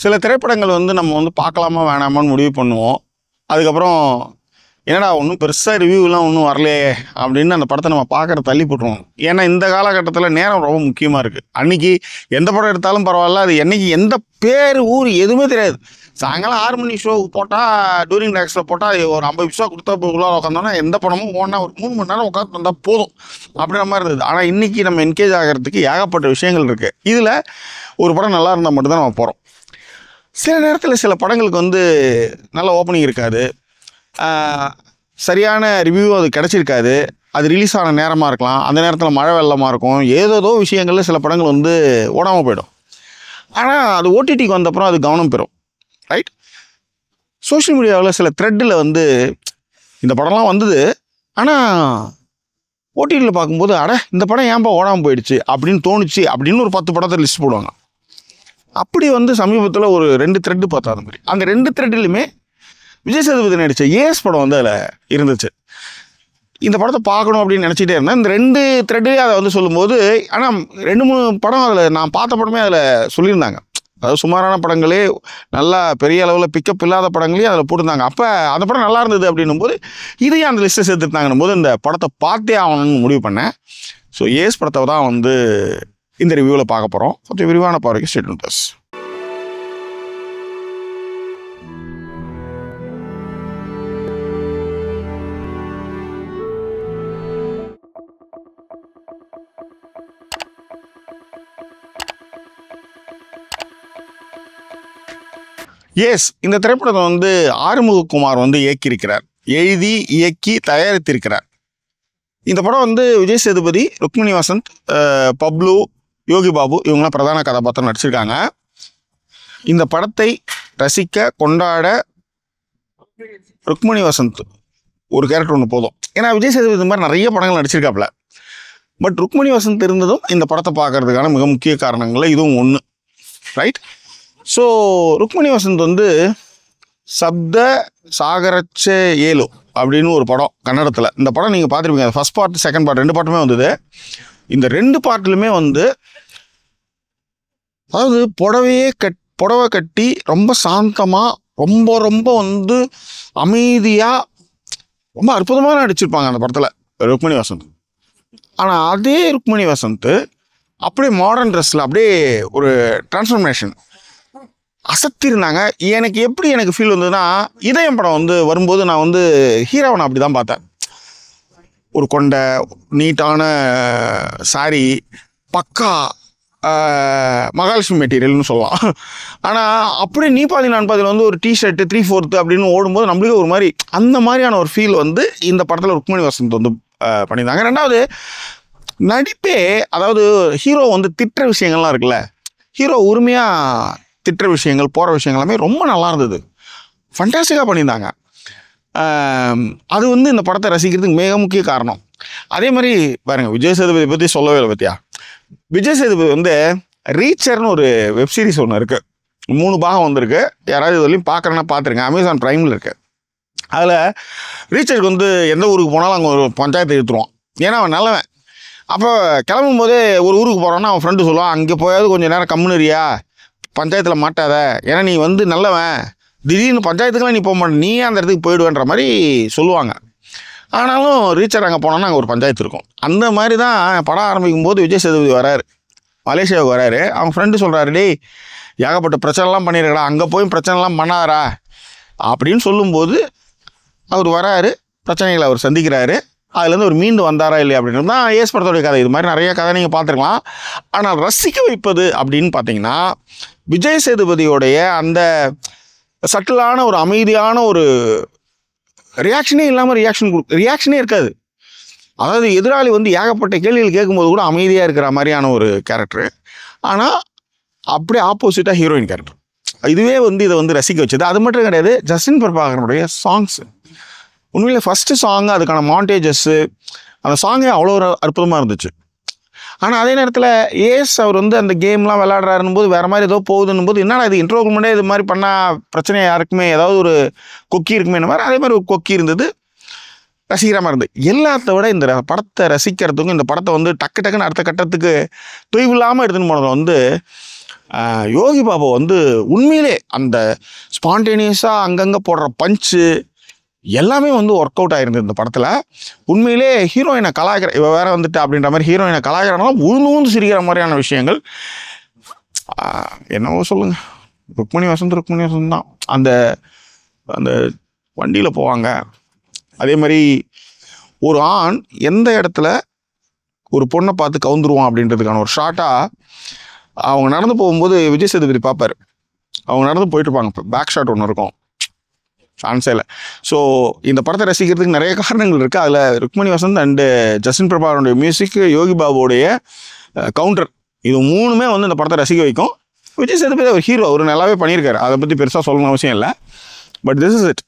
சில திரைப்படங்கள் வந்து நம்ம வந்து பார்க்கலாமா வேணாமான்னு முடிவு பண்ணுவோம். அதுக்கப்புறம் என்னடா ஒன்றும் பெருசாக ரிவ்யூலாம் ஒன்றும் வரலையே அப்படின்னு அந்த படத்தை நம்ம பார்க்குற தள்ளி போட்டுருவோம். ஏன்னா இந்த காலகட்டத்தில் நேரம் ரொம்ப முக்கியமாக இருக்குது. அன்றைக்கி எந்த படம் எடுத்தாலும் பரவாயில்ல, அது என்றைக்கு எந்த பேர் ஊர் எதுவுமே தெரியாது. சாயங்காலம் 6 மணி ஷோ போட்டால் டூரிங் டேக்ஸில் போட்டால் ஒரு 50 நிமிஷம் கொடுத்தா உள்ளே உட்காந்தோன்னா எந்த படமும் ஓடனா ஒரு 3 மணி நேரம் உட்காந்து வந்தால் போதும் அப்படின்ற மாதிரி இருந்தது. ஆனால் இன்றைக்கி நம்ம என்கேஜ் ஆகிறதுக்கு ஏகப்பட்ட விஷயங்கள் இருக்குது. இதில் ஒரு படம் நல்லா இருந்தால் மட்டும்தான் நம்ம போகிறோம். சில நேரத்தில் சில படங்களுக்கு வந்து நல்ல ஓப்பனிங் இருக்காது, சரியான ரிவ்யூ அது கிடச்சிருக்காது, அது ரிலீஸ் ஆன நேரமாக இருக்கலாம், அந்த நேரத்தில் மழை வெள்ளமாக இருக்கும், ஏதோ விஷயங்களில் சில படங்கள் வந்து ஓடாமல் போயிடும். ஆனால் அது ஓடிடிக்கு வந்தப்புறம் அது கவனம் பெறும். ரைட்? சோஷியல் மீடியாவில் சில த்ரெட்டில் வந்து இந்த படம்லாம் வந்தது, ஆனால் ஓடிடியில் பார்க்கும்போது இந்த படம் ஏன்பா ஓடாமல் போயிடுச்சு அப்படின்னு தோணுச்சு அப்படின்னு ஒரு 10 படத்தை லிஸ்ட் போடுவாங்க. அப்படி வந்து சமீபத்தில் ஒரு 2 த்ரெட்டு பார்த்தா அந்த மாதிரி. அந்த 2 த்ரெட்லையுமே விஜய் சேதுபதி நடித்த ஏஎஸ் படம் வந்து அதில் இருந்துச்சு. இந்த படத்தை பார்க்கணும் அப்படின்னு நினச்சிட்டே இருந்தேன். இந்த 2 த்ரெட்லேயே அதை வந்து சொல்லும்போது, ஆனால் 2-3 படம் அதில் நான் பார்த்த படமே அதில் சொல்லியிருந்தாங்க. அதாவது சுமாரான படங்களே, நல்லா பெரிய அளவில் பிக்கப் இல்லாத படங்களையும் அதில் போட்டிருந்தாங்க. அப்போ அந்த படம் நல்லா இருந்தது அப்படின்னும் போது இதையும் அந்த லிஸ்ட்டை சேர்த்துட்டாங்கன்னும் போது இந்த படத்தை பார்த்தே ஆகணும்னு முடிவு பண்ணேன். ஸோ ஏஎஸ் படத்தை தான் வந்து இந்த ரிவ்யூவில் பார்க்க போகிறோம். கொஞ்சம் விரிவான பார்வைக்கு stay tuned with us. Yes, இந்த திரைப்படத்தை வந்து ஆறுமுககுமார் வந்து இயக்கியிருக்கிறார், எழுதி இயக்கி தயாரித்திருக்கிறார். இந்த படம் வந்து விஜய் சேதுபதி, ருக்மிணி வசந்த், பப்ளு, யோகி பாபு இவங்களாம் பிரதான கதாபாத்திரம் நடிச்சிருக்காங்க. இந்த படத்தை ரசிக்க கொண்டாட ருக்மிணி வசந்த் ஒரு கேரக்டர் ஒன்று போதும். ஏன்னா விஜய் சேதுபதி இந்த மாதிரி நிறைய படங்கள் நடிச்சிருக்காப்புல. பட் ருக்மிணி வசந்த் இருந்ததும் இந்த படத்தை பார்க்கறதுக்கான மிக முக்கிய காரணங்களில் இதுவும் ஒன்று. ரைட்? ஸோ ருக்மிணி வசந்த் வந்து சப்த சாகரச்சே ஏலு அப்படின்னு ஒரு படம் கன்னடத்தில். இந்த படம் நீங்கள் பார்த்துருப்பீங்க. ஃபர்ஸ்ட் பார்ட், செகண்ட் பார்ட் 2 பார்ட்டுமே வந்தது. இந்த 2 பார்ட்லையுமே வந்து அதாவது புடவை கட்டி ரொம்ப சாந்தமாக, ரொம்ப ரொம்ப வந்து அமைதியாக, ரொம்ப அற்புதமாக நடிச்சிருப்பாங்க அந்த படத்தில் ருக்மிணி வசந்த். ஆனால் அதே ருக்மிணி வசந்த் அப்படியே மாடர்ன் ட்ரெஸ்ஸில் அப்படியே ஒரு டிரான்ஸ்ஃபர்மேஷன் அசத்திருந்தாங்க. எனக்கு ஃபீல் வந்ததுன்னா, இதயம் படம் வந்து வரும்போது நான் வந்து ஹீரோவை அப்படி தான் பார்த்தேன். ஒரு கொண்ட நீட்டான சாரி, பக்கா மகாலட்சுமி மெட்டீரியல்னு சொல்லலாம். ஆனால் அப்படியே நீ பாதி நான் பாதியில் வந்து ஒரு டிஷர்ட்டு 3/4 அப்படின்னு ஓடும்போது நம்மளுக்கு ஒரு மாதிரி அந்த மாதிரியான ஒரு ஃபீல் வந்து இந்த படத்தில் ருக்மிணி வசந்த் வந்து பண்ணியிருந்தாங்க. 2வது நடிப்பே, அதாவது ஹீரோ வந்து திட்டுற விஷயங்கள்லாம் இருக்குல்ல, ஹீரோ உரிமையாக திட்டுற விஷயங்கள், போகிற விஷயங்கள் எல்லாமே ரொம்ப நல்லா இருந்தது, ஃபண்டாஸ்டிக்காக பண்ணியிருந்தாங்க. அது வந்து இந்த படத்தை ரசிக்கிறதுக்கு மிக முக்கிய காரணம். அதே மாதிரி பாருங்கள், விஜய் சேதுபதி பற்றி சொல்லவே இல்லை பற்றியா. விஜய் சேதுபதி வந்து ரீச்சர்னு ஒரு வெப்சீரிஸ் ஒன்று இருக்குது, 3 பாகம் வந்திருக்கு. யாராவது இது வரையும் பார்க்குறேன்னா பார்த்துருங்க, அமேசான் ப்ரைமில் இருக்குது. அதில் ரீச்சருக்கு வந்து எந்த ஊருக்கு போனாலும் அங்கே ஒரு பஞ்சாயத்தை எடுத்துருவான். ஏன்னா அவன் நல்லவன். அப்போ கிளம்பும் போதே ஒரு ஊருக்கு போகிறான்னா அவன் ஃப்ரெண்டு சொல்லுவான், அங்கே போயாவது கொஞ்சம் நேரம் கம்முனுறியா, பஞ்சாயத்தில் மாட்டாத, ஏன்னா நீ வந்து நல்லவன், திடீர்னு பஞ்சாயத்துக்கெலாம் நீ போக மாட்டேன், நீயே அந்த இடத்துக்கு போயிடுவேன்ற மாதிரி சொல்லுவாங்க. ஆனாலும் ரீச்சர் அங்கே போனோன்னா அங்கே ஒரு பஞ்சாயத்து இருக்கும். அந்த மாதிரி தான் படம் ஆரம்பிக்கும் போது விஜய் சேதுபதி வராரு, மலேசியாவுக்கு வராரு. அவங்க ஃப்ரெண்டு சொல்கிறாரு, டேய் ஏகப்பட்ட பிரச்சனைலாம் பண்ணியிருக்கடா, அங்கே போய் பிரச்சனைலாம் பண்ணாரா அப்படின்னு சொல்லும்போது அவர் வராரு, பிரச்சனைகளை அவர் சந்திக்கிறாரு. அதுலேருந்து ஒரு மீண்டு வந்தாரா இல்லையா அப்படின்றது தான் ஏஎஸ் படத்தோடைய கதை. இது மாதிரி நிறைய கதை நீங்கள் பார்த்துருக்கலாம். ஆனால் ரசிக்க வைப்பது அப்படின்னு பார்த்தீங்கன்னா, விஜய் சேதுபதியோடைய அந்த சட்டிலான ஒரு அமைதியான ஒரு ரியாக்ஷனே இல்லாமல் ரியாக்ஷனே இருக்காது. அதாவது எதிராளி வந்து ஏகப்பட்ட கேள்விகள் கேட்கும்போது கூட அமைதியாக இருக்கிற மாதிரியான ஒரு கேரக்டரு. ஆனால் அப்படியே ஆப்போசிட்டாக ஹீரோயின் கேரக்டர். இதுவே வந்து இதை வந்து ரசிக்க வச்சது. அது மட்டும் கிடையாது, ஜஸ்டின் பிரபாகரனுடைய சாங்ஸு உண்மையிலே ஃபஸ்ட்டு சாங், அதுக்கான மாண்டேஜஸ்ஸு, அந்த சாங்கே அவ்வளோ ஒரு அற்புதமாக இருந்துச்சு. ஆனால் அதே நேரத்தில் ஏஎஸ் அவர் வந்து அந்த கேம்லாம் விளையாடுறாருன்னு போது வேறு மாதிரி ஏதோ போகுதுன்னும் போது, என்னடா இது இன்ட்ரோக்கு முன்னாடி இது மாதிரி பண்ணால் பிரச்சனையாக யாருக்குமே ஏதாவது ஒரு கொக்கி இருக்குமே மாதிரி, அதே மாதிரி ஒரு கொக்கி இருந்தது, ரசிக்கிறமாக இருந்தது. எல்லாத்த விட இந்த படத்தை ரசிக்கிறதுக்கும், இந்த படத்தை வந்து டக்குன்னு அடுத்த கட்டத்துக்கு தொய்வு இல்லாமல் எடுத்துன்னு போனது வந்து யோகி பாபு வந்து உண்மையிலே அந்த ஸ்பான்டேனியஸாக அங்கங்கே போடுற பஞ்சு எல்லாமே வந்து ஒர்க் அவுட் ஆகிருந்தது இந்த படத்தில். உண்மையிலே ஹீரோயினை கலாய்க்கிற இவ வேற வந்துட்டு அப்படின்ற மாதிரி ஹீரோயினை கலாய்க்கிறனால உழுந்து சிரிக்கிற மாதிரியான விஷயங்கள். என்னவோ சொல்லுங்கள், ருக்மணி வசந்த் தான். அந்த அந்த வண்டியில் போவாங்க. அதே மாதிரி ஒரு ஆண் எந்த இடத்துல ஒரு பொண்ணை பார்த்து கவுந்துருவான் அப்படின்றதுக்கான ஒரு ஷார்ட்டாக அவங்க நடந்து போகும்போது விஜய் சேதுபதி பார்ப்பார். அவங்க நடந்து போயிட்டுருப்பாங்க, பேக் ஷாட் ஒன்று இருக்கும், சான்ஸே இல்லை. ஸோ இந்த படத்தை ரசிக்கிறதுக்கு நிறைய காரணங்கள் இருக்குது. அதில் ருக்மணி வசந்த் அண்டு ஜஸ்டின் பிரபாகரனுடைய மியூசிக், யோகி பாபுடைய கவுண்டர், இது மூணுமே வந்து இந்த படத்தை ரசிக்க வைக்கும். விஜய் சேதுபதி ஒரு ஹீரோ, அவர் நல்லாவே பண்ணியிருக்காரு, அதை பற்றி பெருசாக சொல்லணும் அவசியம் இல்லை. But this is it.